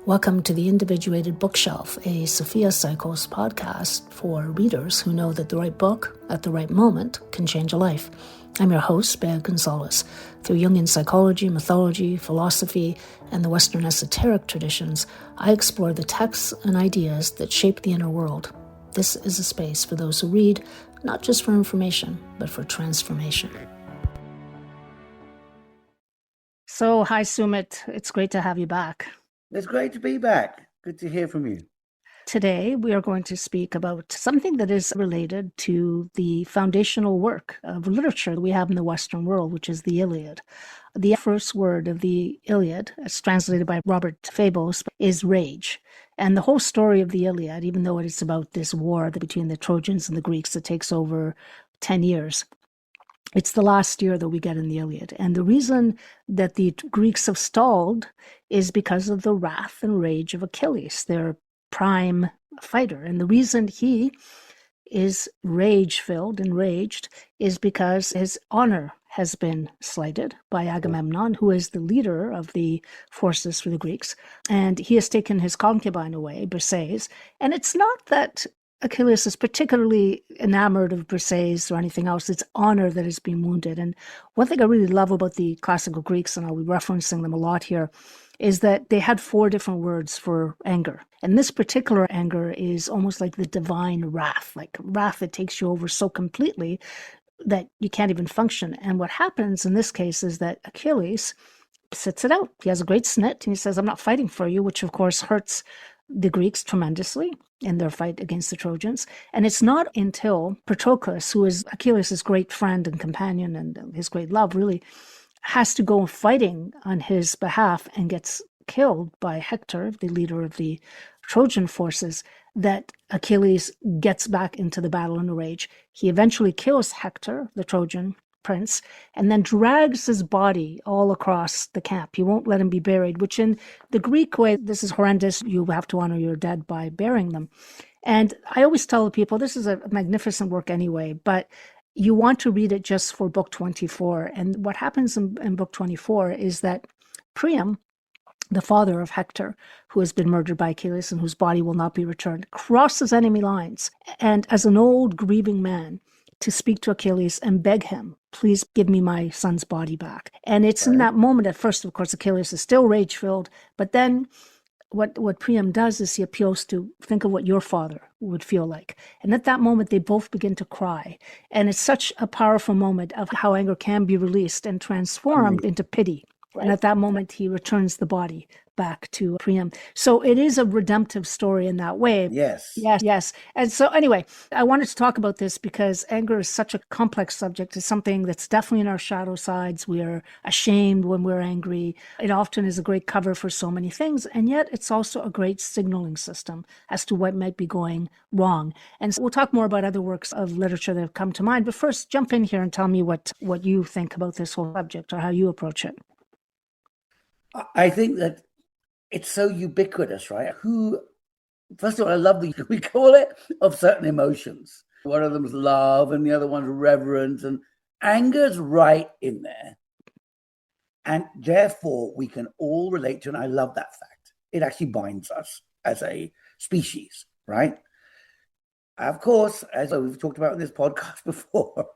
Welcome to the Individuated Bookshelf, a Sophia Cycles podcast for readers who know that the right book at the right moment can change a life. I'm your host, Bea Gonzalez. Through Jungian psychology, mythology, philosophy, and the Western esoteric traditions, I explore the texts and ideas that shape the inner world. This is a space for those who read, not just for information, but for transformation. So, hi, Sumit. It's great to have you back. It's great to be back. Good to hear from you. Today, we are going to speak about something that is related to the foundational work of literature that we have in the Western world, which is the Iliad. The first word of the Iliad, as translated by Robert Fabos, is rage. And the whole story of the Iliad, even though it is about this war between the Trojans and the Greeks that takes over 10 years, it's the last year that we get in the Iliad. And the reason that the Greeks have stalled is because of the wrath and rage of Achilles, their prime fighter. And the reason he is rage-filled, enraged, is because his honor has been slighted by Agamemnon, who is the leader of the forces for the Greeks. And he has taken his concubine away, Briseis. And it's not that Achilles is particularly enamored of Briseis or anything else. It's honor that is being wounded. And one thing I really love about the classical Greeks, and I'll be referencing them a lot here, is that they had 4 different words for anger. And this particular anger is almost like the divine wrath, like wrath that takes you over so completely that you can't even function. And what happens in this case is that Achilles sits it out. He has a great snit and he says, I'm not fighting for you, which of course hurts the Greeks tremendously in their fight against the Trojans. And it's not until Patroclus, who is Achilles' great friend and companion and his great love, really has to go fighting on his behalf and gets killed by Hector, the leader of the Trojan forces, that Achilles gets back into the battle in a rage. He eventually kills Hector, the Trojan prince, and then drags his body all across the camp. He won't let him be buried, which in the Greek way, this is horrendous. You have to honor your dead by burying them. And I always tell people, this is a magnificent work anyway, but you want to read it just for book 24. And what happens in book 24 is that Priam, the father of Hector, who has been murdered by Achilles and whose body will not be returned, crosses enemy lines. And as an old grieving man, to speak to Achilles and beg him, please give me my son's body back. And it's in that moment, at first, of course, Achilles is still rage-filled, but then what Priam does is he appeals to, think of what your father would feel like. And at that moment, they both begin to cry. And it's such a powerful moment of how anger can be released and transformed into pity. Right. And at that moment, he returns the body back to Priam. So it is a redemptive story in that way. Yes. And so anyway, I wanted to talk about this because anger is such a complex subject. It's something that's definitely in our shadow sides. We are ashamed when we're angry. It often is a great cover for so many things. And yet it's also a great signaling system as to what might be going wrong. And so we'll talk more about other works of literature that have come to mind. But first, jump in here and tell me what you think about this whole subject or how you approach it. I think that it's so ubiquitous, right? First of all, I love we call it of certain emotions. One of them is love and the other one's reverence, and anger's right in there. And therefore, we can all relate to, and I love that fact. It actually binds us as a species, right? Of course, as we've talked about in this podcast before,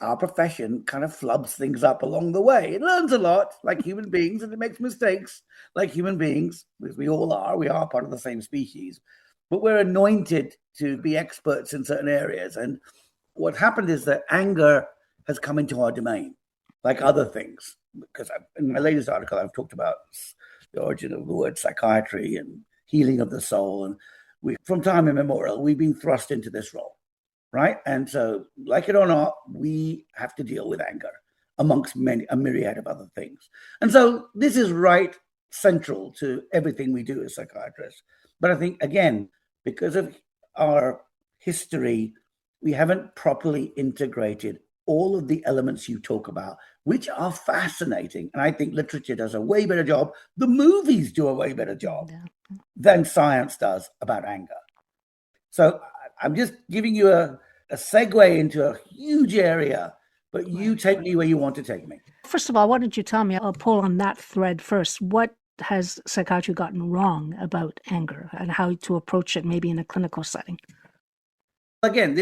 our profession kind of flubs things up along the way. It learns a lot like human beings, and it makes mistakes like human beings, because we all are. We are part of the same species. But we're anointed to be experts in certain areas. And what happened is that anger has come into our domain, like other things. Because in my latest article, I've talked about the origin of the word psychiatry and healing of the soul. And from time immemorial, we've been thrust into this role, right? And so, like it or not, we have to deal with anger amongst a myriad of other things. And so this is right central to everything we do as psychiatrists. But I think, again, because of our history, we haven't properly integrated all of the elements you talk about, which are fascinating. And I think literature does a way better job. The movies do a way better job than science does about anger. So I'm just giving you a segue into a huge area, but you take me where you want to take me. First of all, why don't you tell me, I'll pull on that thread first. What has psychiatry gotten wrong about anger and how to approach it maybe in a clinical setting? Again,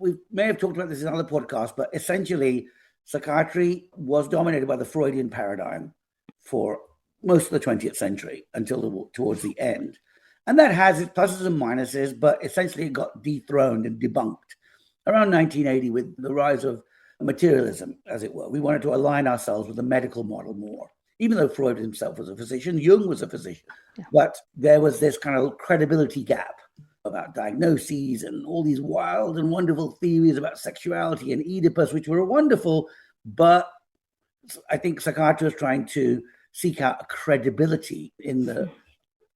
we may have talked about this in other podcasts, but essentially psychiatry was dominated by the Freudian paradigm for most of the 20th century towards the end. And that has its pluses and minuses, but essentially it got dethroned and debunked around 1980 with the rise of materialism, as it were. We wanted to align ourselves with the medical model more, even though Freud himself was a physician, Jung was a physician. Yeah. But there was this kind of credibility gap about diagnoses and all these wild and wonderful theories about sexuality and Oedipus, which were wonderful, but I think psychiatry was trying to seek out a credibility in the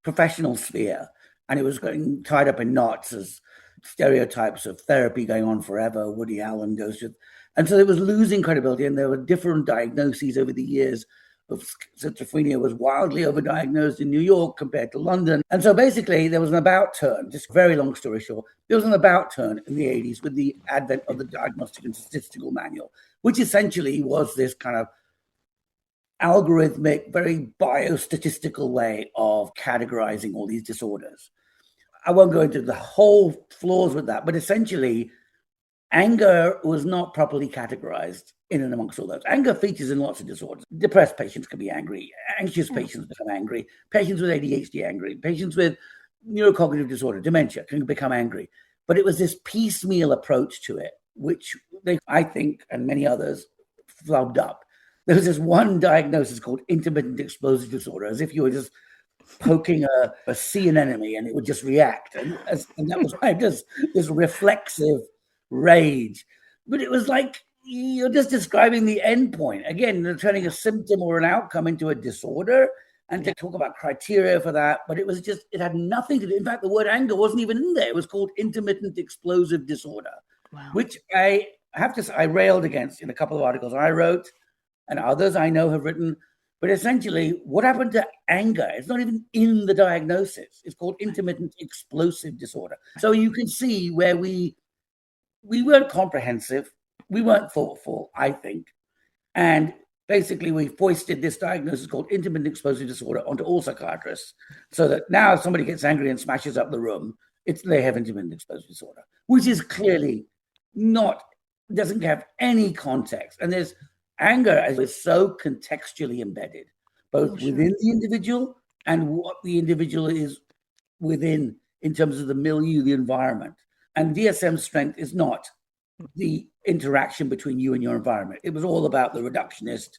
professional sphere, and it was getting tied up in knots as stereotypes of therapy going on forever. Woody Allen goes to, and so it was losing credibility, and there were different diagnoses over the years. Of schizophrenia was wildly overdiagnosed in New York compared to London. And so basically there was an about turn, just very long story short, there was an about turn in the 80s with the advent of the Diagnostic and Statistical Manual, which essentially was this kind of algorithmic, very biostatistical way of categorizing all these disorders. I won't go into the whole flaws with that, but essentially anger was not properly categorized in and amongst all those. Anger features in lots of disorders. Depressed patients can be angry. Anxious patients become angry. Patients with ADHD angry. Patients with neurocognitive disorder, dementia, can become angry. But it was this piecemeal approach to it, which I think, and many others, flubbed up. There was this one diagnosis called intermittent explosive disorder, as if you were just poking a sea anemone and it would just react. And that was like this reflexive rage. But it was like, you're just describing the end point. Again, they're turning a symptom or an outcome into a disorder, and to talk about criteria for that. But it was just, it had nothing to do. In fact, the word anger wasn't even in there. It was called intermittent explosive disorder, which I have to say I railed against in a couple of articles I wrote, and others I know have written. But essentially, what happened to anger? It's not even in the diagnosis. It's called intermittent explosive disorder. So you can see where we weren't comprehensive. We weren't thoughtful, I think. And basically, we foisted this diagnosis called intermittent explosive disorder onto all psychiatrists, so that now if somebody gets angry and smashes up the room, they have intermittent explosive disorder, which is clearly doesn't have any context. And there's anger is so contextually embedded, both within the individual and what the individual is within in terms of the milieu, the environment. And DSM's strength is not the interaction between you and your environment. It was all about the reductionist,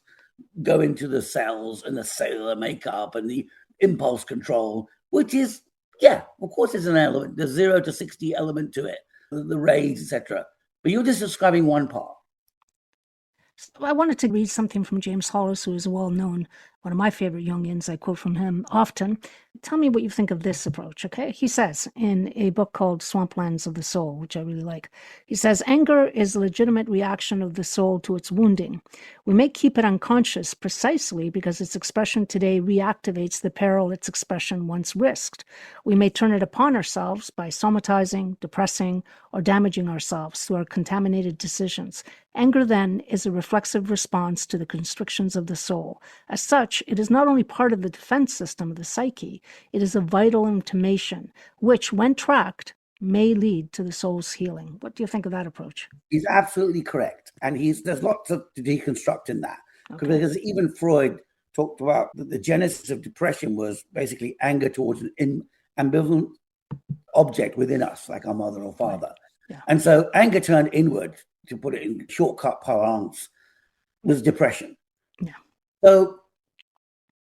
go into the cells and the cellular makeup and the impulse control, which is, of course, there's an element, the 0 to 60 element to it, the rage, etc. But you're just describing one part. I wanted to read something from James Hollis, who is well-known, one of my favorite Jungians. I quote from him often. Tell me what you think of this approach, okay? He says in a book called Swamplands of the Soul, which I really like, he says, anger is a legitimate reaction of the soul to its wounding. We may keep it unconscious precisely because its expression today reactivates the peril its expression once risked. We may turn it upon ourselves by somatizing, depressing, or damaging ourselves through our contaminated decisions. Anger, then, is a reflexive response to the constrictions of the soul. As such, it is not only part of the defense system of the psyche, it is a vital intimation, which, when tracked, may lead to the soul's healing. What do you think of that approach? He's absolutely correct. And there's lots to deconstruct in that. Okay. Because even Freud talked about the genesis of depression was basically anger towards an ambivalent object within us, like our mother or father. Right. Yeah. And so anger turned inward, to put it in shortcut parlance, was depression. Yeah. So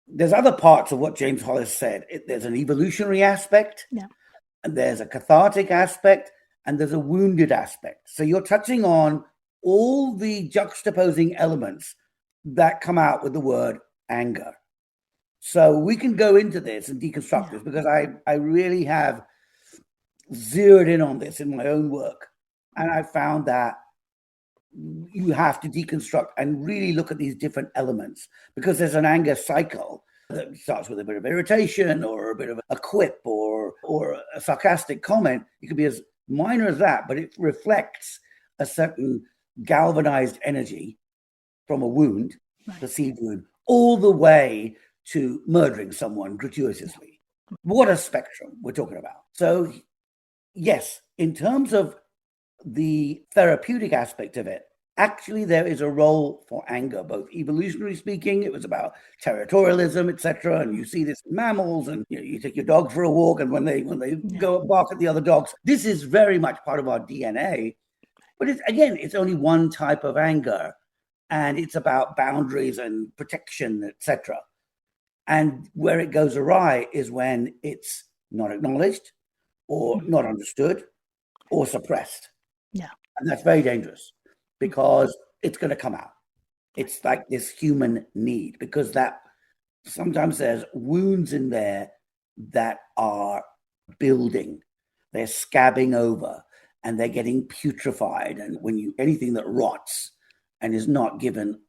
there's other parts of what James Hollis said. There's an evolutionary aspect, and there's a cathartic aspect, and there's a wounded aspect. So you're touching on all the juxtaposing elements that come out with the word anger. So we can go into this and deconstruct this, because I really have zeroed in on this in my own work. And I found that you have to deconstruct and really look at these different elements, because there's an anger cycle that starts with a bit of irritation or a bit of a quip or a sarcastic comment. It could be as minor as that, but it reflects a certain galvanized energy from a wound, perceived wound, all the way to murdering someone gratuitously. What a spectrum we're talking about. So, yes, in terms of the therapeutic aspect of it, actually there is a role for anger, both evolutionary speaking. It was about territorialism, etc. And you see this in mammals, and you take your dog for a walk, and when they go bark at the other dogs, this is very much part of our DNA. But it's only one type of anger, and it's about boundaries and protection, etc. And where it goes awry is when it's not acknowledged or not understood or suppressed. Yeah. And that's very dangerous because it's going to come out. It's like this human need, because that sometimes there's wounds in there that are building. They're scabbing over and they're getting putrefied. And when anything that rots and is not given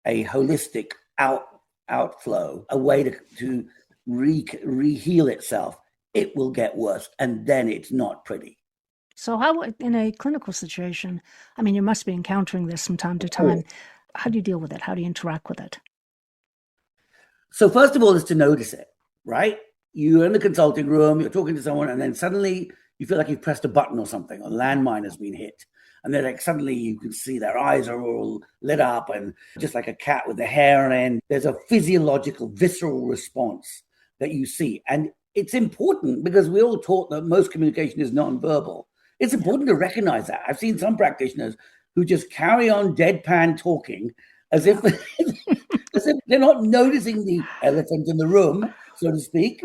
a holistic outflow, a way to re-heal itself, it will get worse. And then it's not pretty. So how, in a clinical situation, I mean, you must be encountering this from time to time. How do you deal with it? How do you interact with it? So first of all is to notice it, right? You're in the consulting room, you're talking to someone, and then suddenly you feel like you've pressed a button or something, or a landmine has been hit. And then like suddenly you can see their eyes are all lit up, and just like a cat with the hair on end, there's a physiological, visceral response that you see. And it's important because we're all taught that most communication is nonverbal. It's important to recognize that. I've seen some practitioners who just carry on deadpan talking as if they're not noticing the elephant in the room, so to speak.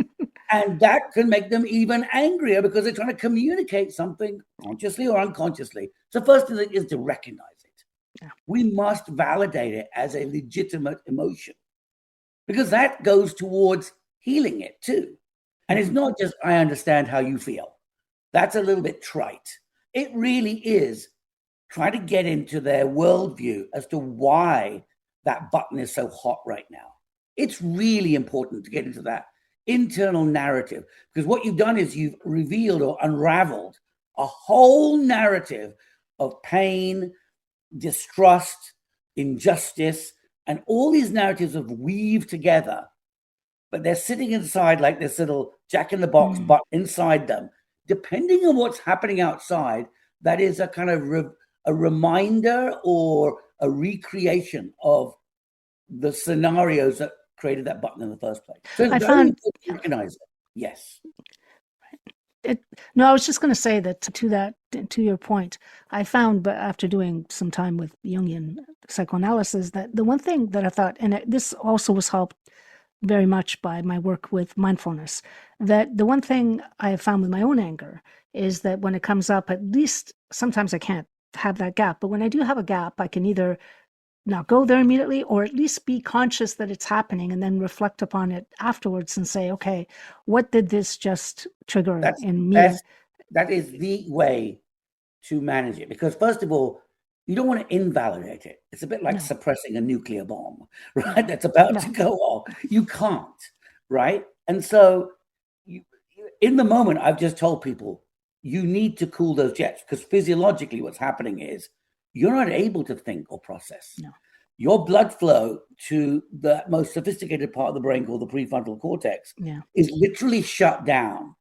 And that can make them even angrier because they're trying to communicate something consciously or unconsciously. So first thing is to recognize it. Yeah. We must validate it as a legitimate emotion, because that goes towards healing it too. And it's not just, I understand how you feel. That's a little bit trite. It really is trying to get into their worldview as to why that button is so hot right now. It's really important to get into that internal narrative, because what you've done is you've revealed or unraveled a whole narrative of pain, distrust, injustice, and all these narratives have weaved together, but they're sitting inside like this little jack-in-the-box button inside them. Depending on what's happening outside, that is a kind of a reminder or a recreation of the scenarios that created that button in the first place. So it's very important to recognize it. Yes. No, I was just going to say that to your point, I found, but after doing some time with Jungian psychoanalysis, that the one thing that I thought, and this also was helped very much by my work with mindfulness, that the one thing I have found with my own anger is that when it comes up, at least sometimes I can't have that gap, but when I do have a gap, I can either not go there immediately or at least be conscious that it's happening and then reflect upon it afterwards and say, okay, what did this just trigger in me? That is the way to manage it, because first of all, you don't want to invalidate it. It's a bit like suppressing a nuclear bomb, right? That's about to go off. You can't, right? And so in the moment, I've just told people, you need to cool those jets, because physiologically what's happening is you're not able to think or process. No. Your blood flow to the most sophisticated part of the brain, called the prefrontal cortex, is literally shut down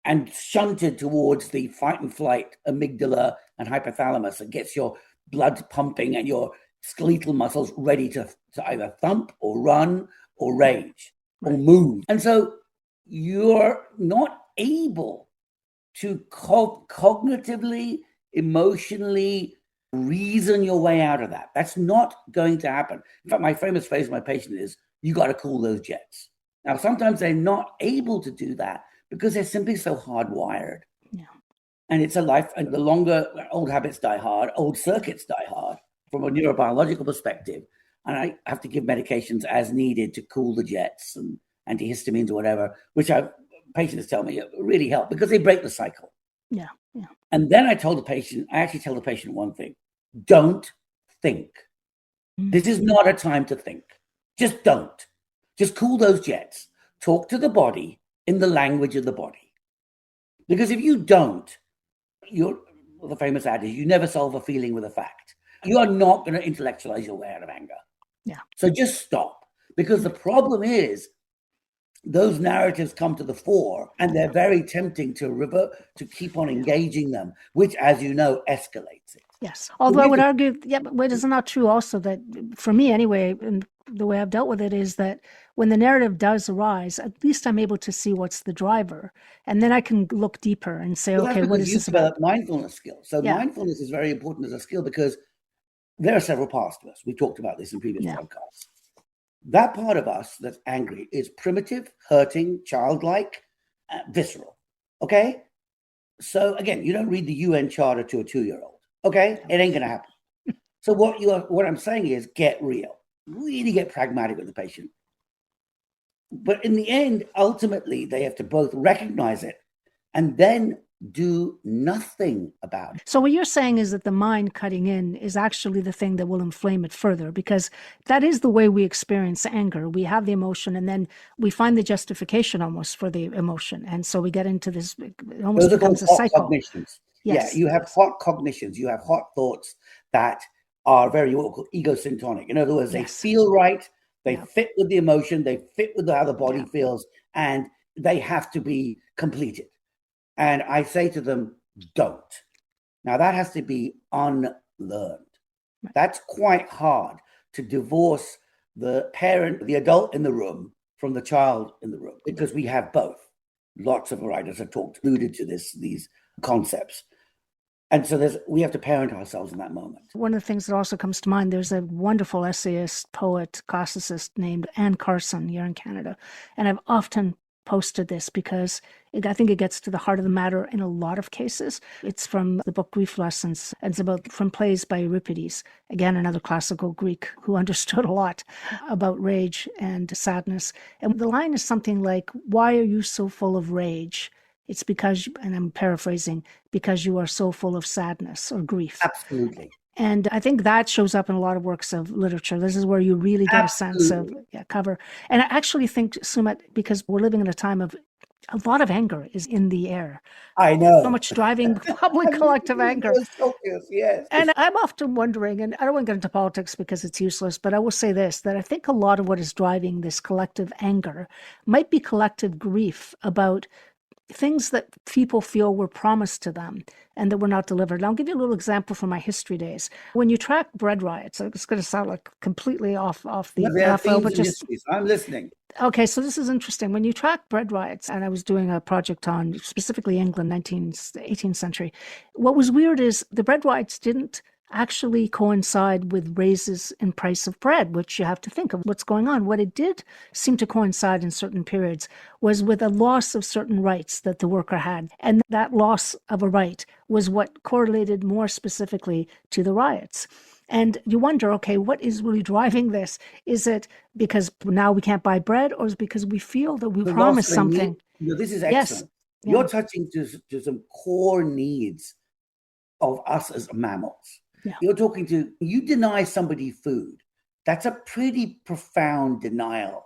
and shunted towards the fight and flight amygdala and hypothalamus. It gets your blood pumping and your skeletal muscles ready to either thump or run or rage or move. And so you're not able to cognitively, emotionally reason your way out of that. That's not going to happen. In fact, my famous phrase to my patient is, you got to cool those jets. Now, sometimes they're not able to do that because they're simply so hardwired. Yeah. And it's a life, and the longer old habits die hard, old circuits die hard from a neurobiological perspective. And I have to give medications as needed to cool the jets and antihistamines or whatever, which patients tell me really help because they break the cycle. Yeah. Yeah. And then I actually tell the patient one thing: don't think. This is not a time to think. Just don't. Just cool those jets. Talk to the body in the language of the body. Because if you don't, the famous adage, you never solve a feeling with a fact. You are not going to intellectualize your way out of anger. Yeah. So just stop. Because the problem is those narratives come to the fore and they're very tempting to revert, to keep on engaging them, which, as you know, escalates it. Yes. Although I would argue, but is it not true also that, for me anyway, and the way I've dealt with it is that when the narrative does arise, at least I'm able to see what's the driver. And then I can look deeper and say, okay, what is this about? Mindfulness skills. So mindfulness is very important as a skill because there are several parts to us. We talked about this in previous podcasts. That part of us that's angry is primitive, hurting, childlike, visceral. Okay? So again, you don't read the UN Charter to a 2-year-old. Okay? It ain't gonna happen. So what I'm saying is get real. Really get pragmatic with the patient. But in the end, ultimately, they have to both recognize it and then do nothing about it. So what you're saying is that the mind cutting in is actually the thing that will inflame it further, because that is the way we experience anger. We have the emotion and then we find the justification almost for the emotion. And so we get into this, it almost becomes a cycle. Cognitions. Yes, you have hot cognitions, you have hot thoughts that are very what we call egosyntonic. In other words, they feel right, they fit with the emotion, they fit with how the body feels, and they have to be completed. And I say to them, don't. Now that has to be unlearned. That's quite hard to divorce the parent, the adult in the room from the child in the room, because we have both. Lots of writers have alluded to these concepts. And so we have to parent ourselves in that moment. One of the things that also comes to mind, there's a wonderful essayist, poet, classicist named Anne Carson here in Canada. And I've often posted this because I think it gets to the heart of the matter in a lot of cases. It's from the book Grief Lessons, and it's from plays by Euripides, again, another classical Greek who understood a lot about rage and sadness. And the line is something like, "Why are you so full of rage? It's because," and I'm paraphrasing, "because you are so full of sadness or grief." Absolutely. And I think that shows up in a lot of works of literature. This is where you really get a sense of cover. And I actually think, Sumit, because we're living in a time of a lot of anger is in the air. I know. So much driving public collective anger. Yes. And I'm often wondering, and I don't want to get into politics because it's useless, but I will say this, that I think a lot of what is driving this collective anger might be collective grief about things that people feel were promised to them and that were not delivered. And I'll give you a little example from my history days. When you track bread riots, it's going to sound like completely off the NFL, but just I'm listening. Okay, so this is interesting. When you track bread riots, and I was doing a project on specifically England, 18th century, what was weird is the bread riots didn't actually coincide with raises in price of bread, which you have to think of what's going on. What it did seem to coincide in certain periods was with a loss of certain rights that the worker had. And that loss of a right was what correlated more specifically to the riots. And you wonder, okay, what is really driving this? Is it because now we can't buy bread, or is it because we feel that we promised something? This is excellent. Yes. You're touching to some core needs of us as mammals. Yeah. You deny somebody food. That's a pretty profound denial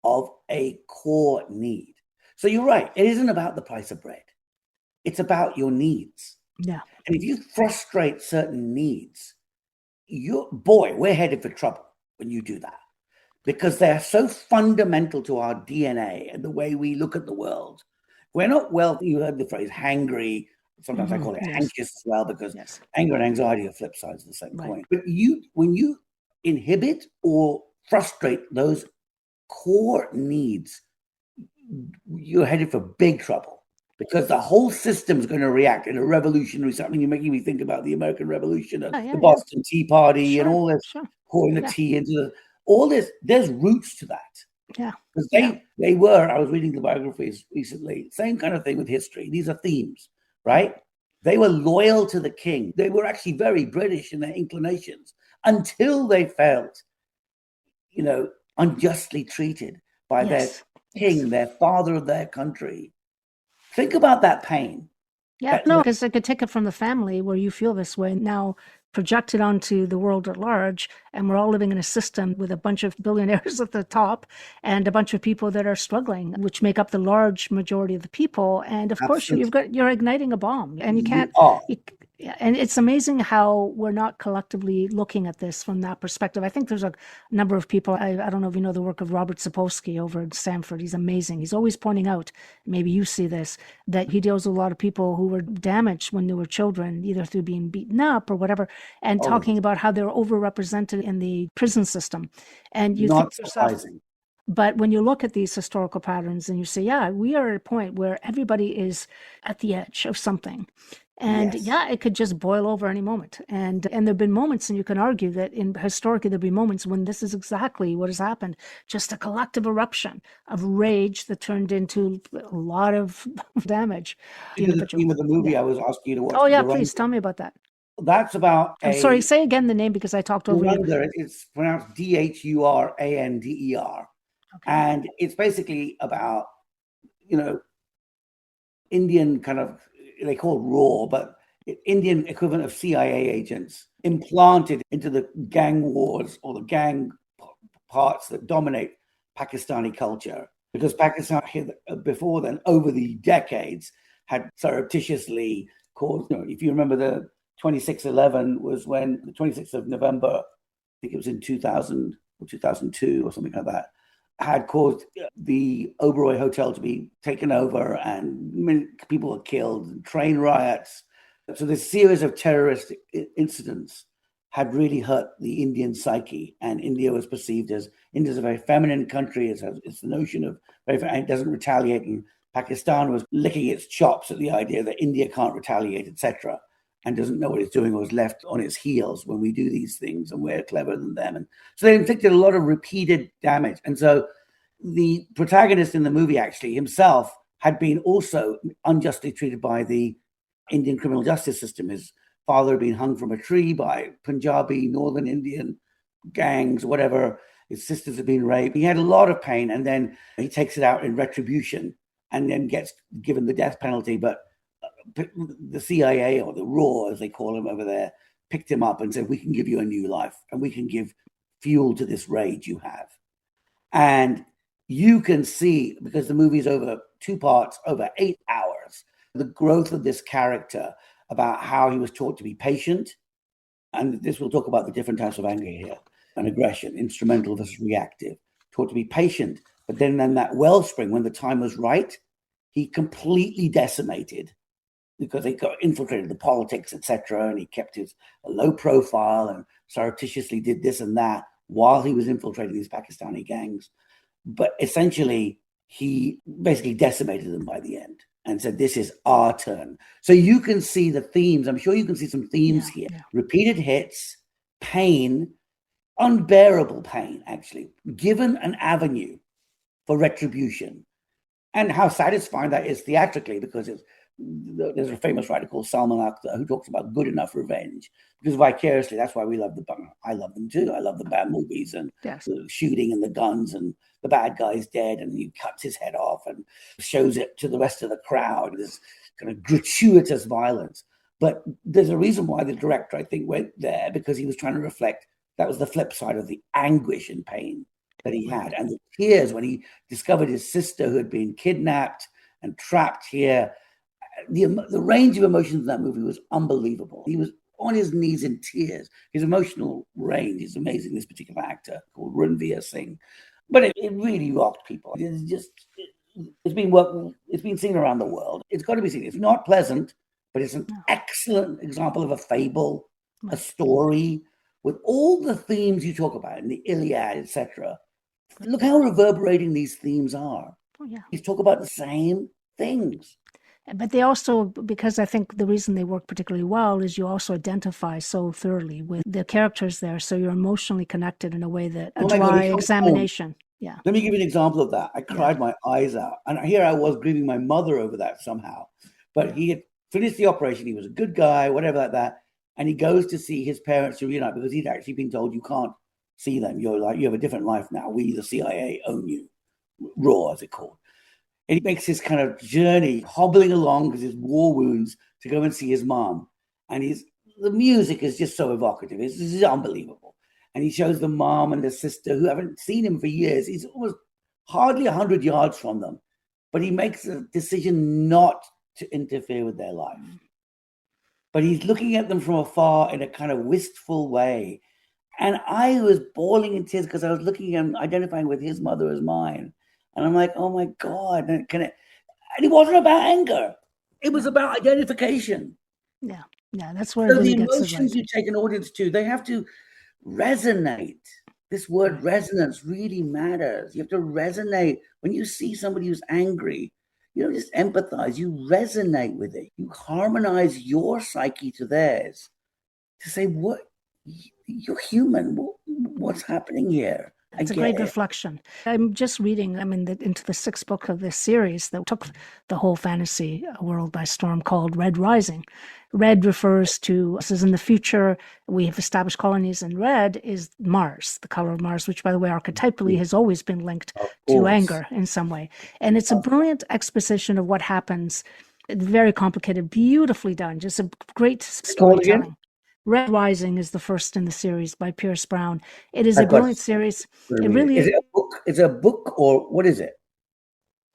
of a core need. So you're right. It isn't about the price of bread. It's about your needs. Yeah. And if you frustrate certain needs, we're headed for trouble when you do that, because they're so fundamental to our DNA and the way we look at the world. We're not you heard the phrase hangry. Sometimes I call it anxious as well, because anger and anxiety are flip sides of the same coin. But when you inhibit or frustrate those core needs, you're headed for big trouble, because the whole system's going to react in a revolutionary something. You're making me think about the American Revolution, the Boston Tea Party, and all this, pouring the tea into all this. There's roots to that. Yeah. Because they were, I was reading the biographies recently, same kind of thing with history. These are themes. Right? They were loyal to the king. They were actually very British in their inclinations until they felt, unjustly treated by their king, their father of their country. Think about that pain. Yeah, because I could take it from the family where you feel this way now projected onto the world at large, and we're all living in a system with a bunch of billionaires at the top and a bunch of people that are struggling, which make up the large majority of the people. And of course, you're igniting a bomb, and you can't. Yeah, and it's amazing how we're not collectively looking at this from that perspective. I think there's a number of people. I don't know if you know the work of Robert Sapolsky over at Stanford. He's amazing. He's always pointing out, maybe you see this, that he deals with a lot of people who were damaged when they were children, either through being beaten up or whatever, and Oh, talking about how they're overrepresented in the prison system. And you think not to yourself, surprising. but when you look at these historical patterns and you say, yeah, we are at a point where everybody is at the edge of something. And Yes. yeah, it could just boil over any moment. And there've been moments, and you can argue that in historically there'll be moments when this is exactly what has happened. Just a collective eruption of rage that turned into a lot of damage. To the theme of the movie Yeah. I was asking you to watch, Oh yeah, please tell Duranga. me about that. That's about I'm sorry, a say again the name because I talked over you. Duranga. It's pronounced Dhurander. Okay. And it's basically about, you know, Indian kind of, they call it raw, but Indian equivalent of CIA agents implanted into the gang wars or the gang parts that dominate Pakistani culture. Because Pakistan, before then, over the decades, had surreptitiously caused, if you remember, the 2611 was when the 26th of November, I think it was in 2000 or 2002 or something like that, had caused the Oberoi Hotel to be taken over and people were killed, train riots. So this series of terrorist incidents had really hurt the Indian psyche, and India was perceived as India's a very feminine country. It's the notion of it doesn't retaliate, and Pakistan was licking its chops at the idea that India can't retaliate, etc., and doesn't know what it's doing or is left on its heels when we do these things, and we're cleverer than them. And so they inflicted a lot of repeated damage. And so the protagonist in the movie actually himself had been also unjustly treated by the Indian criminal justice system. His father had been hung from a tree by Punjabi, Northern Indian gangs, whatever. His sisters had been raped. He had a lot of pain, and then he takes it out in retribution and then gets given the death penalty. But the CIA, or the RAW, as they call him over there, picked him up and said, we can give you a new life and we can give fuel to this rage you have. And you can see, because the movie's over 2 parts, over 8 hours, the growth of this character, about how he was taught to be patient. And this will talk about the different types of anger here and aggression, instrumental versus reactive, taught to be patient. But then that wellspring, when the time was right, he completely decimated because he got infiltrated the politics, etc. And he kept his low profile and surreptitiously did this and that while he was infiltrating these Pakistani gangs. But essentially, he basically decimated them by the end and said, this is our turn. So you can see the themes. I'm sure you can see some themes here. Yeah. Repeated hits, pain, unbearable pain, actually, given an avenue for retribution. And how satisfying that is theatrically, because there's a famous writer called Salman Akhtar who talks about good enough revenge, because vicariously, that's why we love I love them too. I love the bad movies and the shooting and the guns and the bad guy's dead and he cuts his head off and shows it to the rest of the crowd. This kind of gratuitous violence. But there's a reason why the director, I think, went there, because he was trying to reflect that was the flip side of the anguish and pain that he had, and the tears when he discovered his sister who had been kidnapped and trapped here. The range of emotions in that movie was unbelievable. He was on his knees in tears. His emotional range is amazing, this particular actor called Ranveer Singh. But it really rocked people. It's been seen around the world. It's got to be seen. It's not pleasant, but it's an excellent example of a fable, a story with all the themes you talk about in the Iliad, etc. Look how reverberating these themes are. Oh, yeah. He's talking about the same things. But they also, because I think the reason they work particularly well is you also identify so thoroughly with the characters there. So you're emotionally connected in a way that a dry examination. Yeah. Let me give you an example of that. I cried my eyes out. And here I was grieving my mother over that somehow. But he had finished the operation. He was a good guy, whatever like that. And he goes to see his parents to reunite, because he'd actually been told you can't see them. You have a different life now. We, the CIA, own you. RAW, as it's called. And he makes his kind of journey, hobbling along because his war wounds, to go and see his mom. And the music is just so evocative. This is unbelievable. And he shows the mom and the sister who haven't seen him for years. He's almost hardly 100 yards from them. But he makes a decision not to interfere with their life. but he's looking at them from afar in a kind of wistful way. And I was bawling in tears because I was looking at him, identifying with his mother as mine. And I'm like, oh my God. And it wasn't about anger. It was about identification. Yeah. Yeah. That's where it So the really gets it emotions right. you take an audience to, they have to resonate. This word Right. resonance really matters. You have to resonate. When you see somebody who's angry, you don't just empathize, you resonate with it. You harmonize your psyche to theirs to say, what, you're human. What's happening here? I It's a get great it. reflection. I'm just reading, into the sixth book of this series that took the whole fantasy world by storm, called Red Rising. Red refers to, this is in the future, we have established colonies, and red is Mars, the color of Mars, which, by the way, archetypally has always been linked Of to course. anger in some way. And it's a brilliant exposition of what happens. Very complicated, beautifully done, just a great Call again? storytelling. Red Rising is the first in the series by Pierce Brown. It is a I've got brilliant series. to It read it. really Is is it a book? Is it a book or what is it?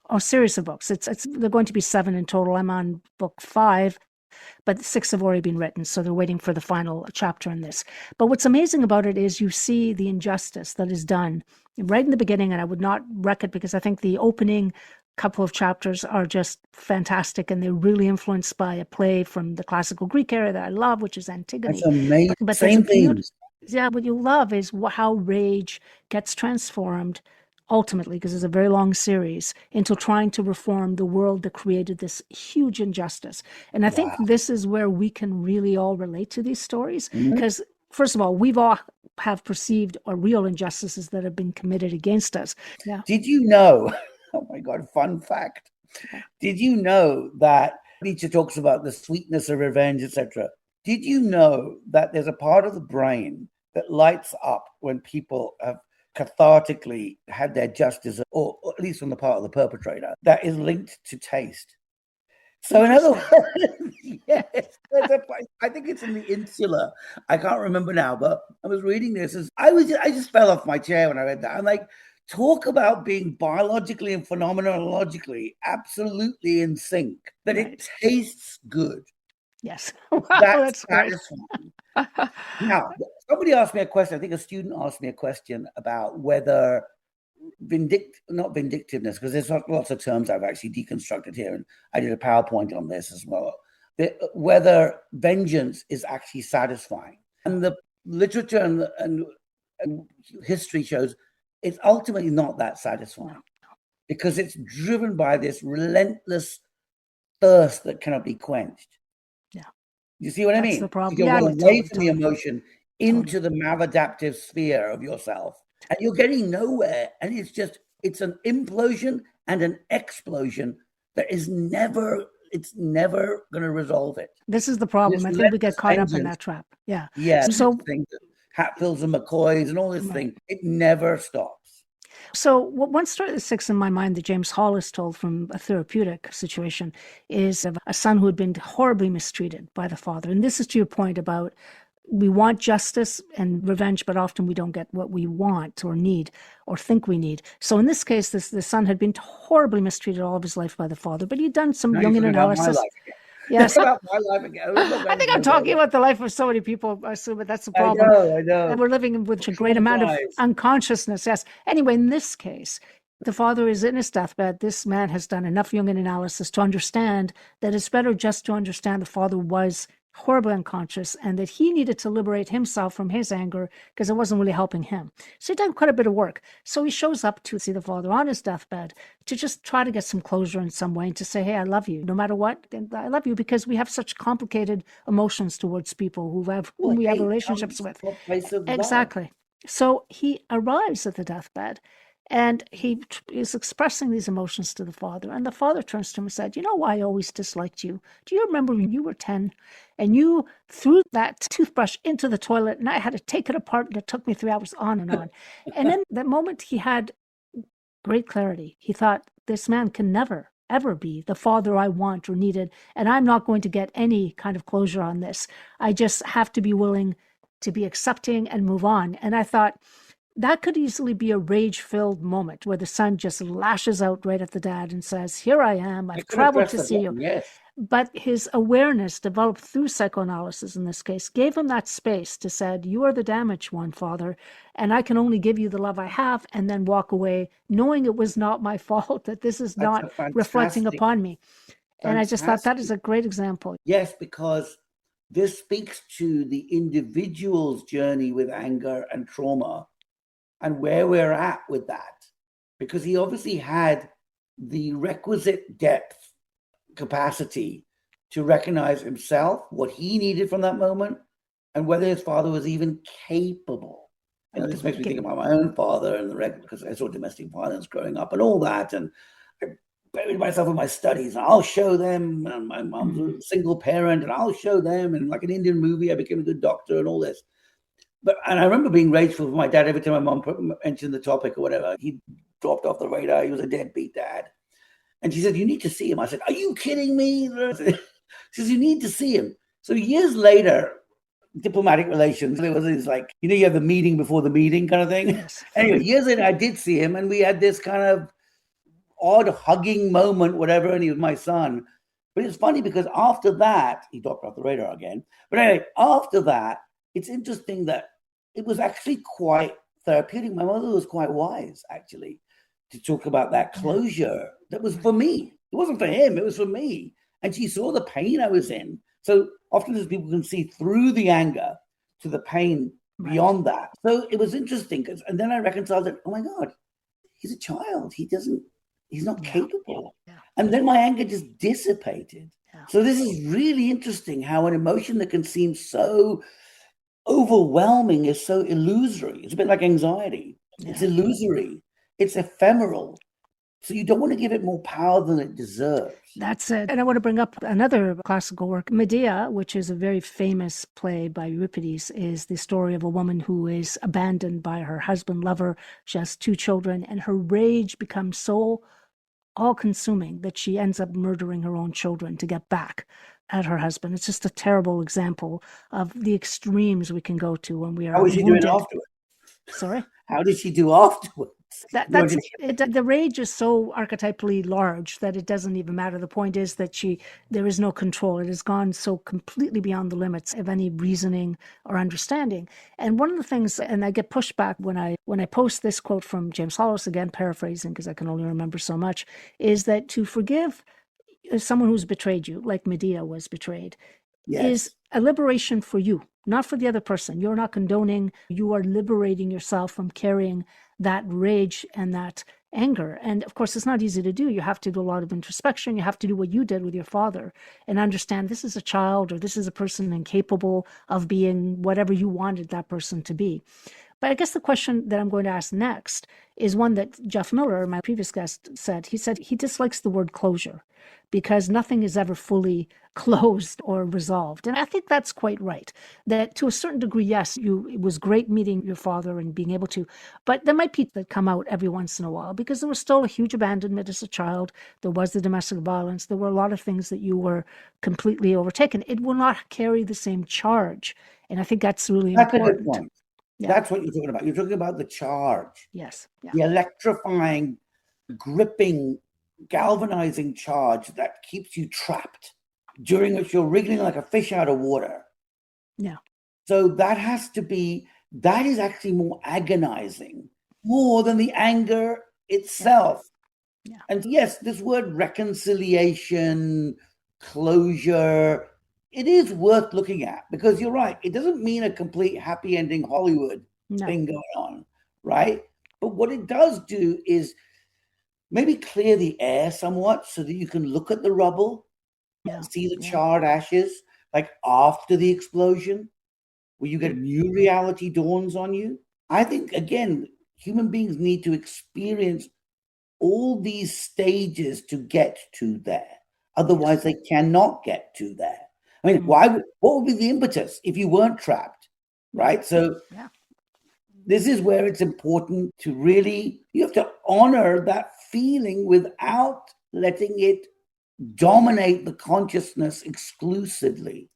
a series of books. It's they're going to be 7 in total. I'm on book 5, but 6 have already been written, so they're waiting for the final chapter in this. But what's amazing about it is you see the injustice that is done right in the beginning, and I would not wreck it because I think the opening couple of chapters are just fantastic, and they're really influenced by a play from the classical Greek era that I love, which is That's Antigone. amazing. But there's a Same beauty. themes. Yeah, what you love is how rage gets transformed ultimately, because it's a very long series, into trying to reform the world that created this huge injustice. And I think Wow. this is where we can really all relate to these stories, Mhm. because first of all, we've all have perceived or real injustices that have been committed against us. Yeah. Did you know? Oh my God, fun fact. Did you know that Nietzsche talks about the sweetness of revenge, etc.? Did you know that there's a part of the brain that lights up when people have cathartically had their justice, or at least on the part of the perpetrator, that is linked to taste? So in other words, yes, I think it's in the insula. I can't remember now, but I was reading this as I just fell off my chair when I read that. I'm like, talk about being biologically and phenomenologically absolutely in sync, that Right. it tastes good. Yes. Wow, That's that's great. satisfying. Now, somebody asked me a question. I think a student asked me a question about whether not vindictiveness, because there's lots of terms I've actually deconstructed here, and I did a PowerPoint on this as well. Whether vengeance is actually satisfying, and the literature and history shows it's ultimately not that satisfying, because it's driven by this relentless thirst that cannot be quenched. Yeah. You see what I That's mean? the problem. You Yeah, go yeah, away totally, from the totally, emotion into the maladaptive sphere of yourself, and you're getting nowhere. And it's an implosion and an explosion that is never, it's never going to resolve it. This is the And problem. this I think we get relentless caught up in vengeance, that trap. Yeah. yeah, So, thing, Hatfields and McCoys and all this right. thing, it never stops. So, one story that sticks in my mind that James Hollis told from a therapeutic situation is of a son who had been horribly mistreated by the father. And this is to your point about we want justice and revenge, but often we don't get what we want or need or think we need. So in this case, the son had been horribly mistreated all of his life by the father, but he'd done some Now you're Jungian talking about my analysis. life again. Yes. About my life again. I'm not I going think I'm to go talking there. about the life of so many people, I assume, but that's the I problem. know, I know. And we're living with a great amount of Traumatized. unconsciousness. Yes. Anyway, in this case, the father is in his deathbed. This man has done enough Jungian analysis to understand that it's better just to understand the father was horribly unconscious and that he needed to liberate himself from his anger because it wasn't really helping him. So he done quite a bit of work. So he shows up to see the father on his deathbed to just try to get some closure in some way and to say, hey, I love you. No matter what, I love you, because we have such complicated emotions towards people whom we have Hate relationships comes with. from a place of love. Exactly. So he arrives at the deathbed and he is expressing these emotions to the father. And the father turns to him and said, you know why I always disliked you? Do you remember when you were 10 and you threw that toothbrush into the toilet and I had to take it apart and it took me 3 hours, on and on. And in that moment, he had great clarity. He thought, this man can never, ever be the father I want or needed. And I'm not going to get any kind of closure on this. I just have to be willing to be accepting and move on. And I thought, That could easily be a rage-filled moment where the son just lashes out right at the dad and says, here I am, I I've could have traveled pressed to the see you. button, yes. But his awareness, developed through psychoanalysis in this case, gave him that space to say, you are the damaged one, father, and I can only give you the love I have, and then walk away knowing it was not my fault, that this is That's not a reflecting fantastic, upon me. And I just thought that is fantastic. a great example. Yes, because this speaks to the individual's journey with anger and trauma and where we're at with that. Because he obviously had the requisite depth capacity to recognize himself, what he needed from that moment, and whether his father was even capable. This makes me think about my own father and the record, because I saw domestic violence growing up and all that. And I buried myself in my studies, and I'll show them. And my mom's a single parent, and I'll show them. And like an Indian movie, I became a good doctor and all this. And I remember being rageful for my dad every time my mom mentioned the topic or whatever. He dropped off the radar. He was a deadbeat dad. And she said, you need to see him. I said, are you kidding me? She says, you need to see him. So years later, diplomatic relations, there was this like, you have the meeting before the meeting kind of thing. Yes. Anyway, years later, I did see him, and we had this kind of odd hugging moment, whatever, and he was my son. But it's funny because after that, he dropped off the radar again. But anyway, after that, it's interesting that it was actually quite therapeutic. My mother was quite wise, actually, to talk about that closure. That was for me. It wasn't for him. It was for me. And she saw the pain I was in. So often as people can see through the anger to the pain beyond that. So it was interesting. And then I reconciled it. Oh my God, he's a child. He's not capable. Yeah. And then my anger just dissipated. Yeah. So this is really interesting how an emotion that can seem so overwhelming is so illusory. It's a bit like anxiety. Yeah. It's illusory. It's ephemeral. So you don't want to give it more power than it deserves. That's it. And I want to bring up another classical work, Medea, which is a very famous play by Euripides, is the story of a woman who is abandoned by her husband, lover. She has 2 children, and her rage becomes so all-consuming that she ends up murdering her own children to get back at her husband. It's just a terrible example of the extremes we can go to when we are wounded. How was she doing afterwards? Sorry? How did she do afterwards? That's it. The rage is so archetypally large that it doesn't even matter. The point is that there is no control. It has gone so completely beyond the limits of any reasoning or understanding. And one of the things, and I get pushed back when I post this quote from James Hollis, again paraphrasing because I can only remember so much, is that to forgive someone who's betrayed you, like Medea was betrayed, is a liberation for you, not for the other person. You're not condoning. You are liberating yourself from carrying that rage and that anger. And of course, it's not easy to do. You have to do a lot of introspection. You have to do what you did with your father and understand this is a child, or this is a person incapable of being whatever you wanted that person to be. But I guess the question that I'm going to ask next is one that Jeff Miller, my previous guest, said. He said he dislikes the word closure because nothing is ever fully closed or resolved. And I think that's quite right. That to a certain degree, yes, it was great meeting your father and being able to, but there might be that come out every once in a while because there was still a huge abandonment as a child. There was the domestic violence. There were a lot of things that you were completely overtaken. It will not carry the same charge. And I think that's really important. That's a good point. Yeah. That's what you're talking about. You're talking about the charge. Yes. Yeah. The electrifying, gripping, galvanizing charge that keeps you trapped, during which you're wriggling like a fish out of water. Yeah. So that is actually more agonizing, more than the anger itself. Yeah. And yes, this word reconciliation, closure, it is worth looking at because you're right. It doesn't mean a complete happy ending Hollywood thing going on, right? But what it does do is maybe clear the air somewhat so that you can look at the rubble and see the charred ashes, like after the explosion, where you get a new reality dawns on you. I think, again, human beings need to experience all these stages to get to there. Otherwise, they cannot get to there. I mean, what would be the impetus if you weren't trapped, right? So this is where it's important to really, you have to honor that feeling without letting it dominate the consciousness exclusively.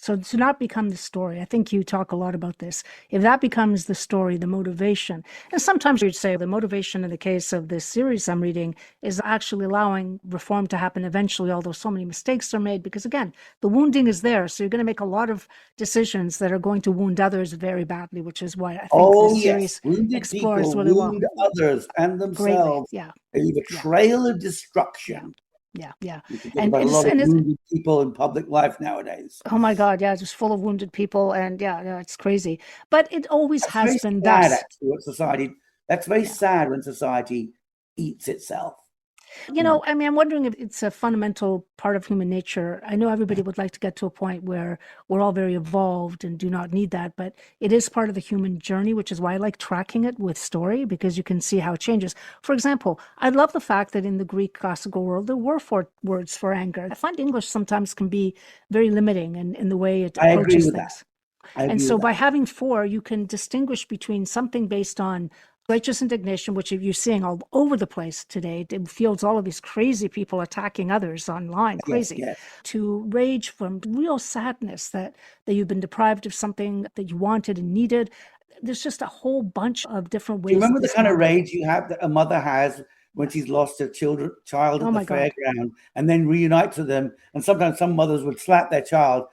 So to not become the story, I think you talk a lot about this. If that becomes the story, the motivation, and sometimes you'd say the motivation in the case of this series I'm reading is actually allowing reform to happen eventually, although so many mistakes are made, because again, the wounding is there. So you're going to make a lot of decisions that are going to wound others very badly, which is why I think Oh, this yes. series Wounded explores people really well. wound others and Greatly. themselves. Yeah. They leave a Yeah. trail of Yeah. destruction. Yeah. Yeah. You can think And about a it's, lot of and it's, wounded people in public life nowadays. oh my God, yeah, just full of wounded people. And yeah, it's crazy. But it always That's has very been sad, thus. actually, what society, that's very Yeah. sad when society eats itself. I mean, I'm wondering if it's a fundamental part of human nature. I know everybody would like to get to a point where we're all very evolved and do not need that, but it is part of the human journey, which is why I like tracking it with story because you can see how it changes. For example, I love the fact that in the Greek classical world, there were four words for anger. I find English sometimes can be very limiting in the way it I agree approaches with that. things. I And agree so with by that. having four, you can distinguish between something based on righteous indignation, which you're seeing all over the place today. It feels all of these crazy people attacking others online, Yes, crazy, yes. to rage from real sadness that you've been deprived of something that you wanted and needed. There's just a whole bunch of different Do you ways that remember the this kind can of happen. rage you have that a mother has when Yes. she's lost her child at Oh the my God. fairground and then reunites with them? And sometimes some mothers would slap their child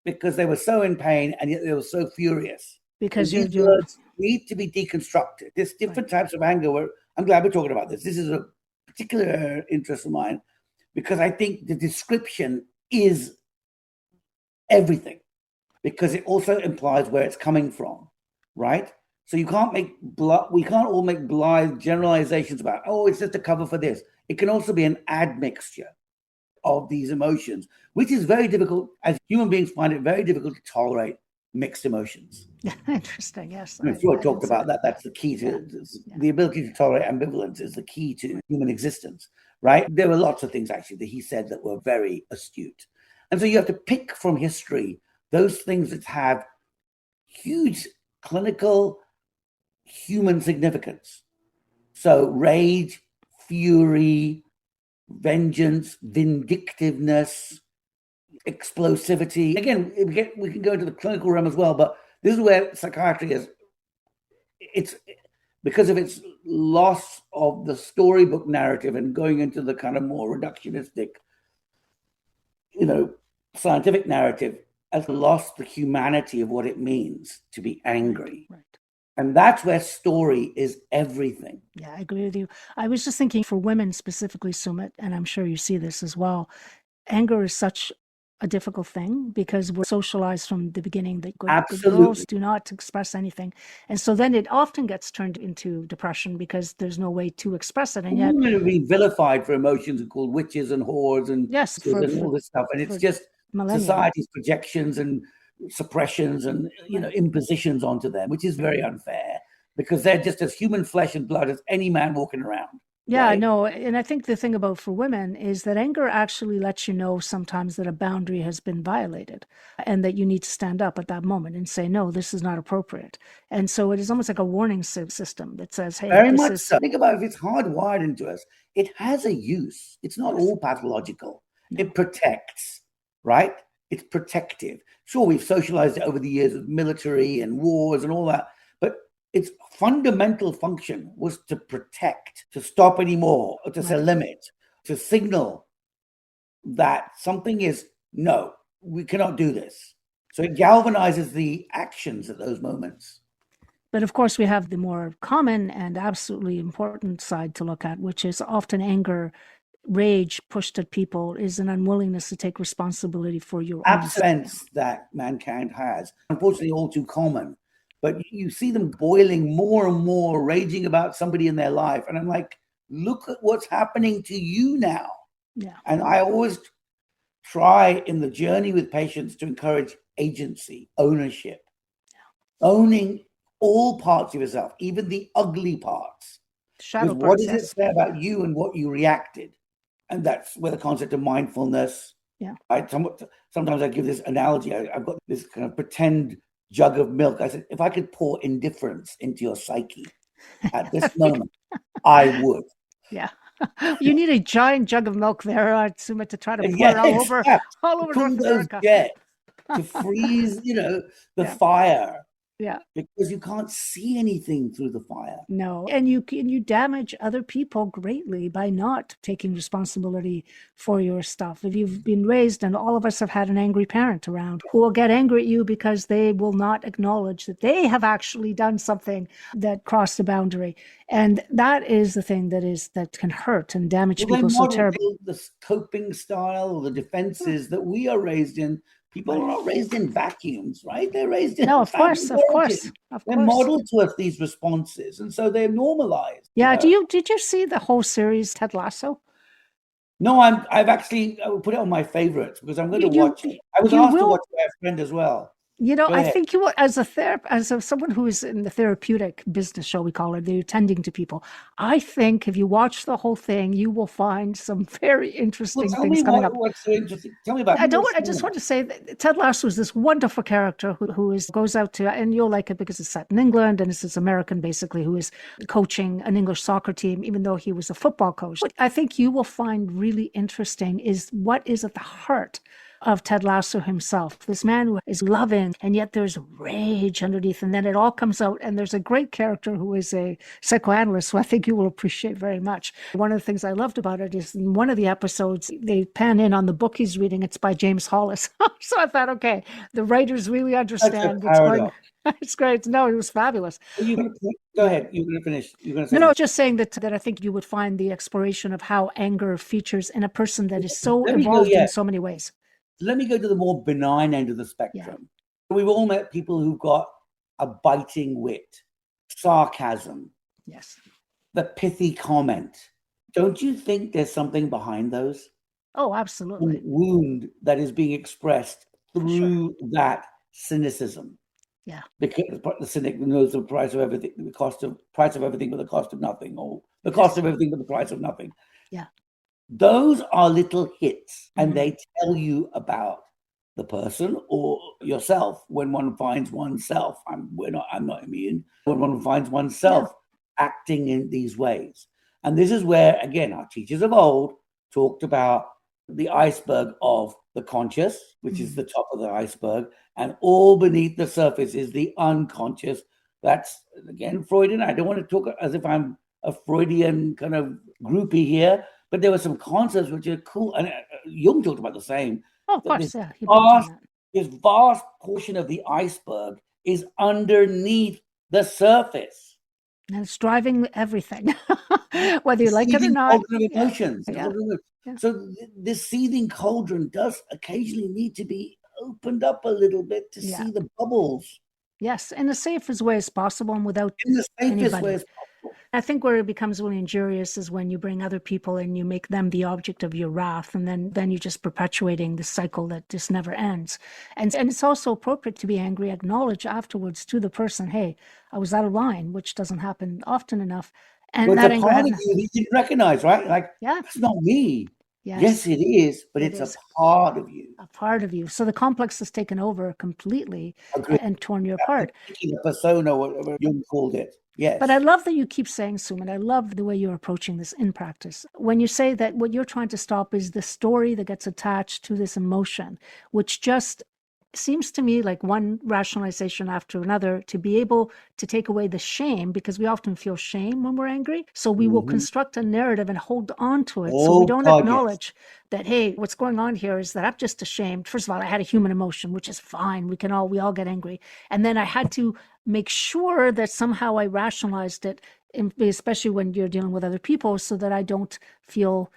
because they were so in pain and yet they were so furious. And Because these you're words need to be deconstructed. There's right. different types of anger. I'm glad we're talking about this. This is a particular interest of mine because I think the description is everything because it also implies where it's coming from, right? So you can't we can't all make blithe generalizations about, oh, it's just a cover for this. It can also be an admixture of these emotions, which is very difficult. As human beings find it very difficult to tolerate mixed emotions. Interesting. Yes, I mean, Freud I talked didn't see about that. that. That's the key Yeah. to Yeah. the ability to tolerate ambivalence is the key to human existence, right? There were lots of things actually that he said that were very astute. And so you have to pick from history those things that have huge clinical human significance. So rage, fury, vengeance, vindictiveness, explosivity. Again, we can go into the clinical realm as well, but this is where psychiatry is. It's because of its loss of the storybook narrative and going into the kind of more reductionistic, scientific narrative, has lost the humanity of what it means to be angry. Right. And that's where story is everything. Yeah, I agree with you. I was just thinking for women specifically, Sumit, and I'm sure you see this as well. Anger is such a difficult thing because we're socialized from the beginning that good girls Absolutely. do not express anything. And so then it often gets turned into depression because there's no way to express it. And yet, Women have been vilified for emotions and called witches and whores and yes, all this stuff. And it's for just millennia. society's projections and suppressions and Right. impositions onto them, which is very unfair because they're just as human flesh and blood as any man walking around, Yeah, right? no, and I think the thing about for women is that anger actually lets you know sometimes that a boundary has been violated and that you need to stand up at that moment and say, no, this is not appropriate. And so it is almost like a warning system that says, hey, Very this much is, so. Think about if it's hardwired into us, it has a use. It's not yes, all pathological. no, It protects, right? It's protective. Sure, we've socialized it over the years with military and wars and all that, but its fundamental function was to protect, to stop anymore, or to set a right. limit, to signal that something is no, we cannot do this. So it galvanizes the actions at those moments. But of course, we have the more common and absolutely important side to look at, which is often anger, rage pushed at people is an unwillingness to take responsibility for your own. Absence that mankind has, unfortunately, all too common. But you see them boiling more and more, raging about somebody in their life. And I'm like, look at what's happening to you now. Yeah. And I always try in the journey with patients to encourage agency, ownership, owning all parts of yourself, even the ugly parts. Because Shadow what parts, does it yes. say about you and what you reacted? And that's where the concept of mindfulness. Yeah. Sometimes I give this analogy. I've got this kind of pretend jug of milk. I said, if I could pour indifference into your psyche at this moment, I would. Yeah. You need a giant jug of milk there, Sumit, to try to pour Yeah, it exactly. all over North Kudos America. jet. to freeze, the Yeah. fire, Yeah. because you can't see anything through the fire. No, and you damage other people greatly by not taking responsibility for your stuff. If you've been raised, and all of us have had an angry parent around who will get angry at you because they will not acknowledge that they have actually done something that crossed the boundary. And that is the thing that can hurt and damage Well, they people so model terribly. the coping style or the defenses that we are raised in. People are not raised in vacuums, right? They're raised in No, a of family course, of of course, origin. of They're course. modeled to us these responses, and so they're normalized. Yeah. Did you see the whole series Ted Lasso? No, I will put it on my favorites because I'm going to You watch it. I was you asked to watch will. it by a friend as well. Go I ahead. think as someone who is in the therapeutic business, shall we call it, they're tending to people. I think if you watch the whole thing, you will find some very Well, interesting tell me things coming up. what's so interesting. Tell me about I don't what's want, I going just on. want to say that Ted Lasso is this wonderful character who goes out to, and you'll like it because it's set in England and it's this American basically who is coaching an English soccer team, even though he was a football coach. What I think you will find really interesting is what is at the heart of Ted Lasso himself. This man who is loving, and yet there's rage underneath. And then it all comes out. And there's a great character who is a psychoanalyst, who I think you will appreciate very much. One of the things I loved about it is in one of the episodes, they pan in on the book he's reading. It's by James Hollis. So I thought, okay, the writers really Such a understand what's going on. paradox. It's great. No, it was fabulous. Go ahead. You're going to finish. You're going to say No, something. just saying that I think you would find the exploration of how anger features in a person that is so Let me go. evolved Yeah. in so many ways. Let me go to the more benign end of the spectrum. We've all met people who've got a biting wit, sarcasm, Yes. the pithy comment. Don't you think there's something behind those? Oh, A absolutely. wound that is being expressed through that cynicism. Yeah. Because the cynic knows the price of everything, price of everything but the cost of nothing, or the cost of everything but the price of nothing. Yeah. Those are little hits, and Mhm. they tell you about the person or yourself. When one finds oneself, I'm not immune. When one finds oneself acting in these ways, and this is where again our teachers of old talked about the iceberg of the conscious, which is the top of the iceberg, and all beneath the surface is the unconscious. That's again Freudian. I don't want to talk as if I'm a Freudian kind of groupie here, but there were some concepts which are cool, and Jung talked about the same. Oh, of That course, yeah. He built on that. this vast portion of the iceberg is underneath the surface. And it's driving everything, whether you like it or Seething not. cauldron of emotions. Yeah. So this seething cauldron does occasionally need to be opened up a little bit to see the bubbles. Yes, in the safest way as possible and without In the safest anybody. way as possible. I think where it becomes really injurious is when you bring other people and you make them the object of your wrath, and then you're just perpetuating the cycle that just never ends. And it's also appropriate to be angry, acknowledge afterwards to the person, hey, I was out of line, which doesn't happen often enough. And But that it's a anger part had of you that you recognize, right? Like, that's not me. Yes, it is, but it's a part of you. A part of you. So the complex has taken over completely and torn you apart. The persona, whatever Jung called it. Yes. But I love that you keep saying, Sumit, I love the way you're approaching this in practice. When you say that what you're trying to stop is the story that gets attached to this emotion, which just seems to me like one rationalization after another to be able to take away the shame, because we often feel shame when we're angry. So we will construct a narrative and hold on to it. So we don't acknowledge that, hey, what's going on here is that I'm just ashamed. First of all, I had a human emotion, which is fine. We all get angry. And then I had to make sure that somehow I rationalized it, especially when you're dealing with other people, so that I don't feel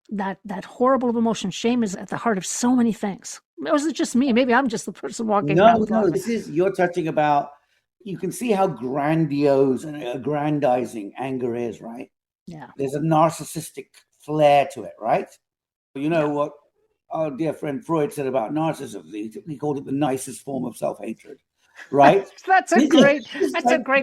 that horrible emotion. Shame is at the heart of so many things. Or is it just me? Maybe I'm just the person walking around with No, you're touching about, you can see how grandiose and aggrandizing anger is, right? Yeah. There's a narcissistic flair to it, right? You know what our dear friend Freud said about narcissism? He called it the nicest form of self-hatred, right? That's a great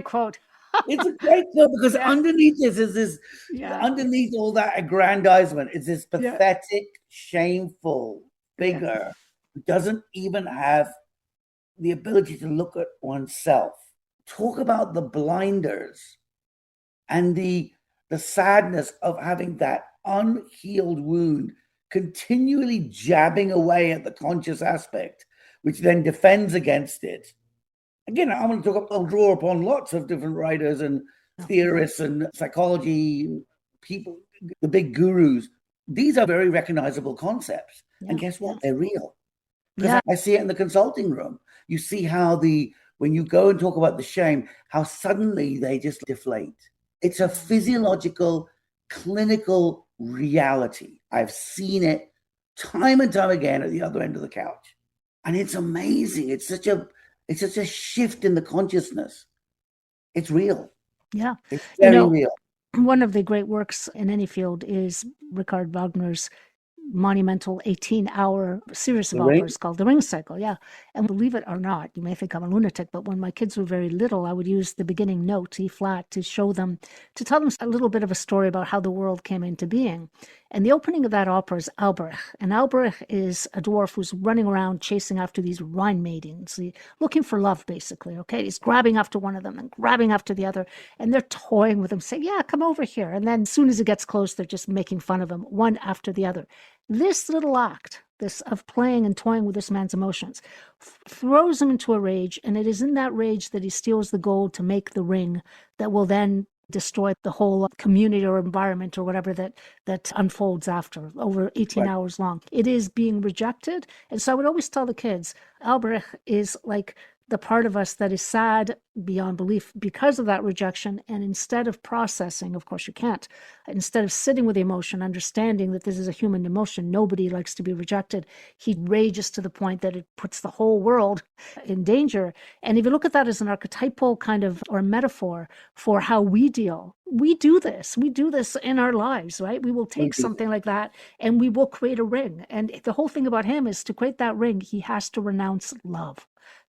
quote. It's a great quote because underneath this is this, underneath all that aggrandizement is this pathetic, shameful figure who doesn't even have the ability to look at oneself. Talk about the blinders and the sadness of having that unhealed wound continually jabbing away at the conscious aspect, which then defends against it. Again, I'll draw upon lots of different writers and theorists and psychology people, the big gurus. These are very recognizable concepts. And guess what? They're real. Because I see it in the consulting room. You see how when you go and talk about the shame, how suddenly they just deflate. It's a physiological, clinical reality. I've seen it time and time again at the other end of the couch. And it's amazing. It's such a shift in the consciousness. It's real. Yeah. It's very real. One of the great works in any field is Richard Wagner's monumental 18-hour series of operas called The Ring Cycle. Yeah. And believe it or not, you may think I'm a lunatic, but when my kids were very little, I would use the beginning note, E flat, to show them, to tell them a little bit of a story about how the world came into being. And the opening of that opera is Albrecht. And Albrecht is a dwarf who's running around chasing after these Rhine maidens, looking for love, basically. Okay. He's grabbing after one of them and grabbing after the other. And they're toying with him, saying, yeah, come over here. And then as soon as he gets close, they're just making fun of him, one after the other. This little act, this of playing and toying with this man's emotions, throws him into a rage. And it is in that rage that he steals the gold to make the ring that will then destroy the whole community or environment or whatever that unfolds after over 18 hours long. It is being rejected. And so I would always tell the kids, Albrecht is like the part of us that is sad beyond belief because of that rejection. And instead of processing, of course you can't, instead of sitting with the emotion, understanding that this is a human emotion, nobody likes to be rejected, he rages to the point that it puts the whole world in danger. And if you look at that as an archetypal kind of, or metaphor for how we deal, we do this in our lives, right? We will take something like that and we will create a ring. And the whole thing about him is to create that ring, he has to renounce love.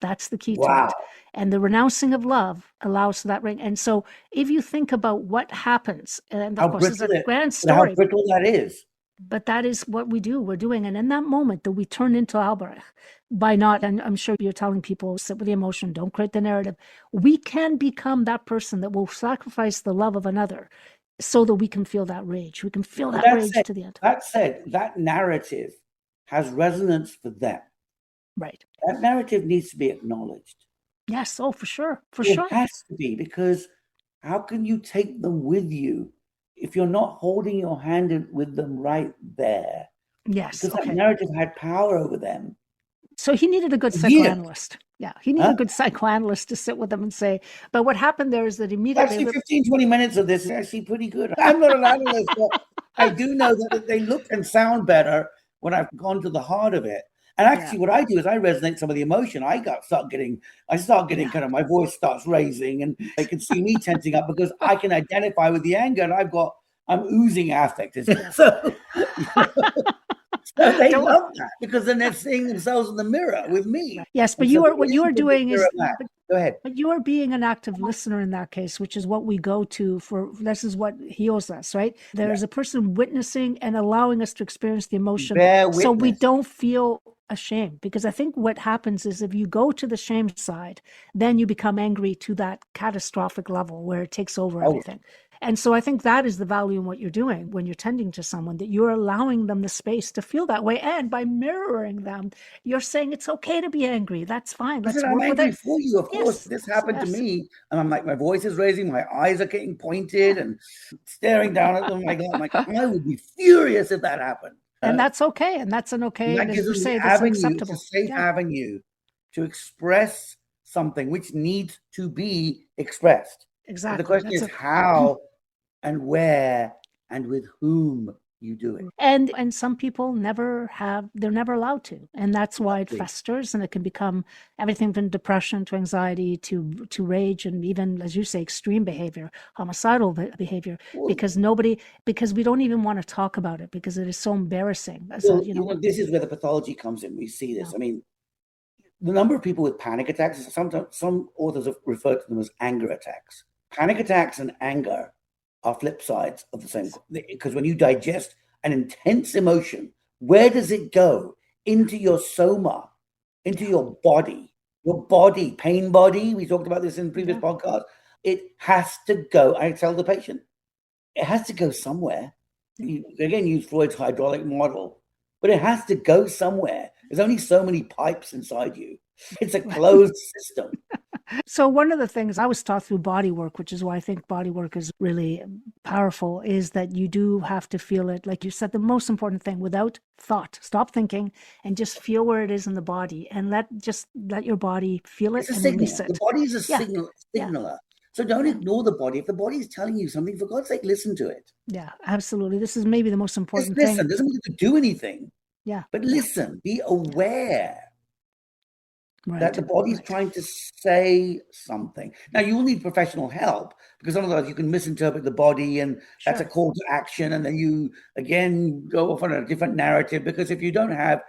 That's the key to it. And the renouncing of love allows for that ring. And so if you think about what happens, and of course it's a grand story. How brittle that is. But that is what we do. We're doing. And in that moment that we turn into Albrecht by not, and I'm sure you're telling people, sit with the emotion, don't create the narrative. We can become that person that will sacrifice the love of another so that we can feel that rage. We can feel that rage to the end. That said, that narrative has resonance for them. Right. That narrative needs to be acknowledged. Yes. Oh, for sure. It has to be, because how can you take them with you if you're not holding your hand with them right there? Yes. Because that narrative had power over them. So he needed a good psychoanalyst. Yeah. He needed a good psychoanalyst to sit with them and say, but what happened there is that immediately. Actually, 15, 20 minutes of this is actually pretty good. I'm not an analyst, but I do know that they look and sound better when I've gone to the heart of it. And actually, what I do is I resonate some of the emotion. I start getting kind of, my voice starts raising, and they can see me tensing up because I can identify with the anger, and I'm oozing affect. So they love that because then they're seeing themselves in the mirror with me. Yes, but what you are doing is, go ahead. But you are being an active listener in that case, which is what we go to for. This is what heals us, right? There is a person witnessing and allowing us to experience the emotion, so we don't feel ashamed. Because I think what happens is if you go to the shame side, then you become angry to that catastrophic level where it takes over everything. And so I think that is the value in what you're doing when you're tending to someone, that you're allowing them the space to feel that way. And by mirroring them, you're saying it's okay to be angry. That's fine. Let's work with it. For you, of course. This happened to me. And I'm like, my voice is raising, my eyes are getting pointed and staring down at them. I would be furious if that happened. And that's okay. And that's an okay. And as you say, that's acceptable. It's a safe avenue to express something which needs to be expressed. Exactly. The question is how and where and with whom you do it. And some people they're never allowed to. And that's why it festers, and it can become everything from depression to anxiety to rage, and even, as you say, extreme behavior, homicidal behavior, because we don't even want to talk about it because it is so embarrassing. This is where the pathology comes in. We see this. I mean, the number of people with panic attacks, sometimes some authors have referred to them as anger attacks. Panic attacks and anger are flip sides of the same, because when you digest an intense emotion, where does it go? Into your soma, into your body, pain body. We talked about this in previous podcasts. It has to go. I tell the patient, it has to go somewhere. You, again, use Freud's hydraulic model, but it has to go somewhere. There's only so many pipes inside you. It's a closed system. So one of the things I was taught through body work, which is why I think body work is really powerful, is that you do have to feel it. Like you said, the most important thing, without thought, stop thinking and just feel where it is in the body and let your body feel it It's a and signal. release it. The body is a Yeah. signaler. So don't ignore the body. If the body is telling you something, for God's sake, listen to it. Yeah, absolutely. This is maybe the most important Just listen. thing. Doesn't mean to do anything. Yeah. But listen, be aware that the body's trying to say something. Now, you will need professional help because otherwise you can misinterpret the body and that's a call to action. And then you, again, go off on a different narrative because if you don't have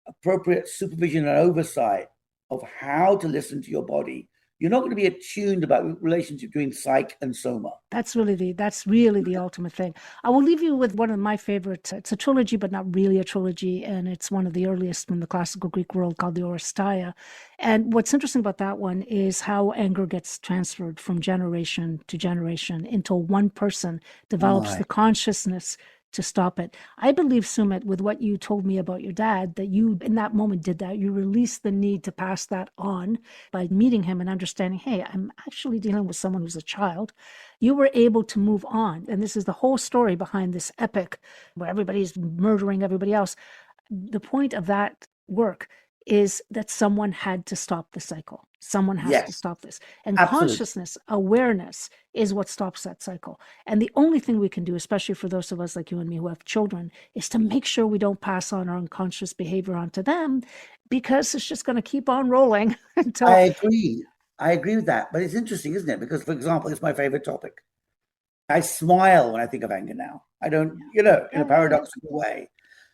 appropriate supervision and oversight of how to listen to your body, you're not going to be attuned about the relationship between psych and soma. That's really the ultimate thing. I will leave you with one of my favorites. It's a trilogy, but not really a trilogy, and it's one of the earliest from the classical Greek world called the Oresteia. And what's interesting about that one is how anger gets transferred from generation to generation until one person develops the consciousness to stop it. I believe, Sumit, with what you told me about your dad, that you in that moment did that. You released the need to pass that on by meeting him and understanding, hey, I'm actually dealing with someone who's a child. You were able to move on. And this is the whole story behind this epic where everybody's murdering everybody else. The point of that work is that someone had to stop the cycle. Someone has to stop this. And consciousness, awareness is what stops that cycle. And the only thing we can do, especially for those of us like you and me who have children, is to make sure we don't pass on our unconscious behavior onto them because it's just going to keep on rolling until... I agree with that. But it's interesting, isn't it? Because, for example, it's my favorite topic. I smile when I think of anger now. I don't, in a paradoxical way.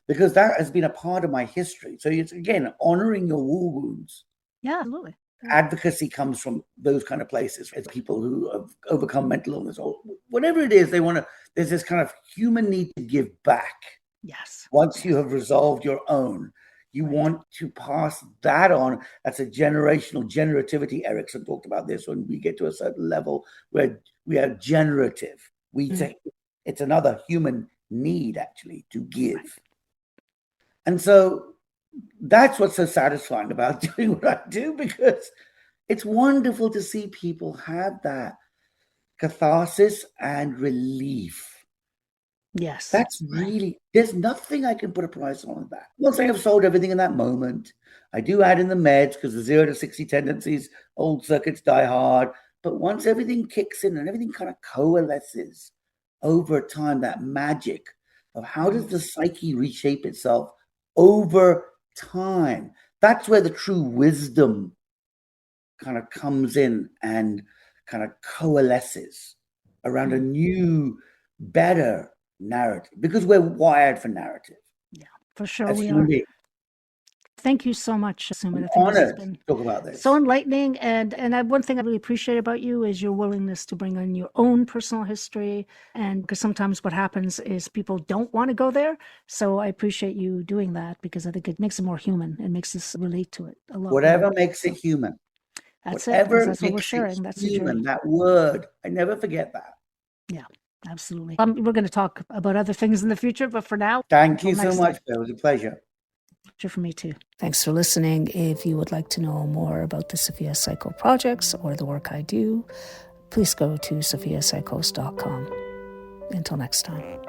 Because that has been a part of my history. So it's, again, honoring your war wounds. Yeah, absolutely. Advocacy comes from those kind of places. It's people who have overcome mental illness or whatever it is, there's this kind of human need to give back. Yes. Once you have resolved your own, you want to pass that on. That's a generational generativity. Erickson talked about this when we get to a certain level where we are generative. It's another human need, actually, to give. Right. And so that's what's so satisfying about doing what I do, because it's wonderful to see people have that catharsis and relief. Yes. That's really, there's nothing I can put a price on that. I'm not saying I've solved everything in that moment. I do add in the meds because the 0 to 60 tendencies, old circuits die hard. But once everything kicks in and everything kind of coalesces over time, that magic of how does the psyche reshape itself over time, that's where the true wisdom kind of comes in and kind of coalesces around a new, better narrative, because we're wired for narrative. Yeah, for sure we are. Thank you so much, Sumit. I think this has been talk about this. So enlightening. And one thing I really appreciate about you is your willingness to bring in your own personal history. And because sometimes what happens is people don't want to go there. So I appreciate you doing that because I think it makes it more human. It makes us relate to it a lot. Whatever makes it human. That's Whatever it. That's what we're sharing. That's the journey. That word. I never forget that. Yeah. Absolutely. We're going to talk about other things in the future, but for now, thank you so much. It was a pleasure. For me too. Thanks for listening. If you would like to know more about the Sophia Psycho projects or the work I do, please go to sophiapsychos.com. Until next time.